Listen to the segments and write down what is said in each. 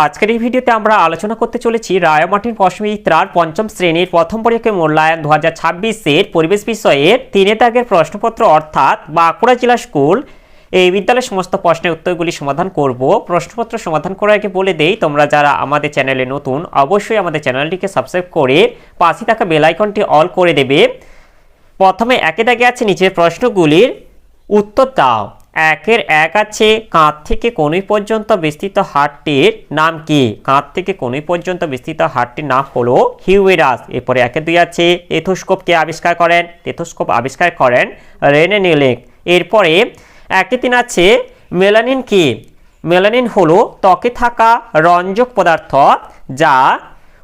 আজকের এই ভিডিওতে আমরা আলোচনা করতে চলেছি রায় মার্টিন কসমিত্রার পঞ্চম শ্রেণীর প্রথম পরীক্ষায় মূল্যায়ন 2026-এর পরিবেশ বিষয়ের 3 দাগের প্রশ্নপত্র অর্থাৎ বাঁকুড়া জেলা স্কুল এই বিদ্যালয়ের সমস্ত প্রশ্নের উত্তরগুলি সমাধান করব। প্রশ্নপত্র সমাধান করার আগে বলে দেই, তোমরা যারা আমাদের চ্যানেলে নতুন অবশ্যই আমাদের চ্যানেলটিকে সাবস্ক্রাইব করে পাশে থাকা বেল আইকনটি অল করে দেবে। প্রথমে একে দাগে আছে নিচের প্রশ্নগুলির উত্তর দাও। একের এক আছে কাঁধ থেকে কনুই পর্যন্ত বিস্তৃত হাড়টির নাম কি? কাঁধ থেকে কনুই পর্যন্ত বিস্তৃত হাড়টির নাম হলো হিউমেরাস। এরপরে একের দুই আছে টেথোস্কোপ কে আবিষ্কার করেন? টেথোস্কোপ আবিষ্কার করেন রেনে নিউল্যান্ড। এরপরে একে তিন আছে মেলানিন কি? মেলানিন হলো ত্বকে থাকা রঞ্জক পদার্থ যা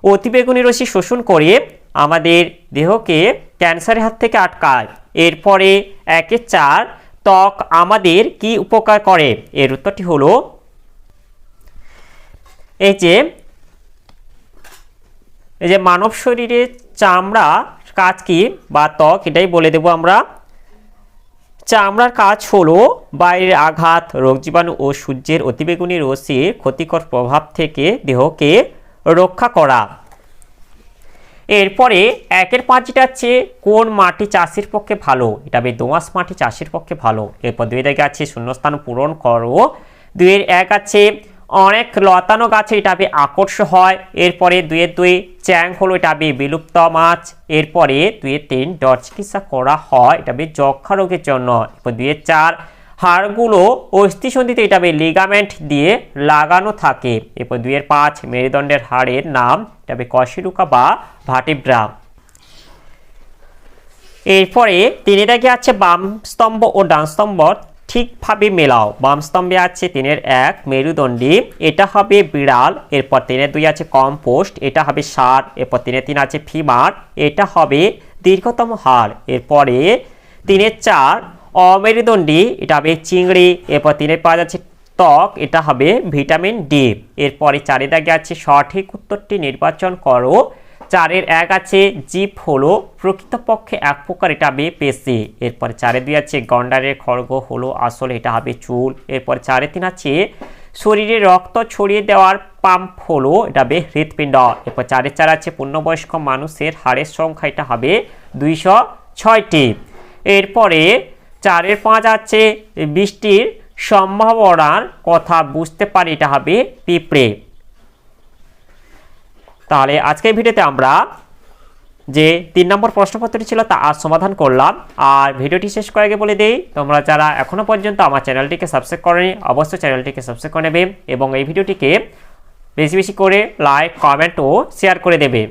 অতিবেগুনি রশ্মি শোষণ করে আমাদের দেহকে ক্যান্সারের হাত থেকে আটকায়। এরপরে একের চার ত্বক আমাদের কি উপকার করে? এর উত্তরটি হলো এই যে মানব শরীরে চামড়া কাজ কি বা ত্বক, এটাই বলে দেব আমরা। চামড়ার কাজ হলো বাইরের আঘাত, রোগ জীবাণু ও সূর্যের অতিবেগুনি রশ্মির ক্ষতিকর প্রভাব থেকে দেহকে রক্ষা করা। এরপরে একের পাঁচ যেটা আছে কোন মাটি চাষের পক্ষে ভালো? এটা হবে দোআঁশ মাটি চাষের পক্ষে ভালো। এরপর দুই দাগে আছে শূন্যস্থান পূরণ করো। দুইয়ের এক আছে অনেক লতানো গাছে, এটা হবে আকর্ষ হয়। এরপরে দুইয়ের দুই চ্যাং হলো, এটা হবে বিলুপ্ত মাছ। এরপরে দুইয়ের তিন ডট চিকিৎসা করা হয়, এটা হবে যক্ষা রোগের জন্য। এরপর দুইয়ের চার হাড়গুলো অস্থিসন্ধিতে, এটা হবে লিগামেন্ট দিয়ে লাগানো থাকে। এরপর দুইয়ের পাঁচ মেরুদণ্ডের হাড়ের নাম, এটা হবে কশেরুকা বা ভার্টিব্রা। এরপরে তিনে দাগে আছে বাম স্তম্ভ ও ডান স্তম্ভ ঠিকভাবে মেলাও। বাম স্তম্ভে আছে তিনের এক মেরুদণ্ডী, এটা হবে বিড়াল। এরপর তিনের দুই আছে কম্পোস্ট, এটা হবে সার। এরপর তিনের তিন আছে ফিমার, এটা হবে দীর্ঘতম হাড়। এরপরে তিনের চার অমেরুদণ্ডী, এটা হবে চিংড়ি। এরপর তিনের পাঁচ আছে ত্বক, এটা হবে ভিটামিন ডি। এরপরে চারের দাগে আছে সঠিক উত্তরটি নির্বাচন করো। চারের এক আছে জীব হলো প্রকৃতপক্ষে এক প্রকার, এটা হবে পেশি। এরপরে চারের দুই আছে গন্ডারের খড়গ হলো আসলে, এটা হবে চুল। এরপরে চারের তিন আছে শরীরে রক্ত ছড়িয়ে দেওয়ার পাম্প হলো, এটা হবে হৃৎপিণ্ড। এরপর চারের চার আছে পূর্ণবয়স্ক মানুষের হাড়ের সংখ্যা, এটা হবে 206টি। এরপরে চারের পাঁচ আছে বৃষ্টির সম্ভাবনার কথা বুঝতে পারি, এটা হবে পিঁপড়ে। তাহলে আজকের ভিডিওতে আমরা যে 3 নম্বর প্রশ্নপত্রটি ছিল তা আজ সমাধান করলাম। আর ভিডিওটি শেষ করার আগে বলে দেই, তোমরা যারা এখনও পর্যন্ত আমার চ্যানেলটিকে সাবস্ক্রাইব করোনি অবশ্যই চ্যানেলটিকে সাবস্ক্রাইব করে নেবে এবং এই ভিডিওটিকে বেশি বেশি করে লাইক, কমেন্ট ও শেয়ার করে দেবে।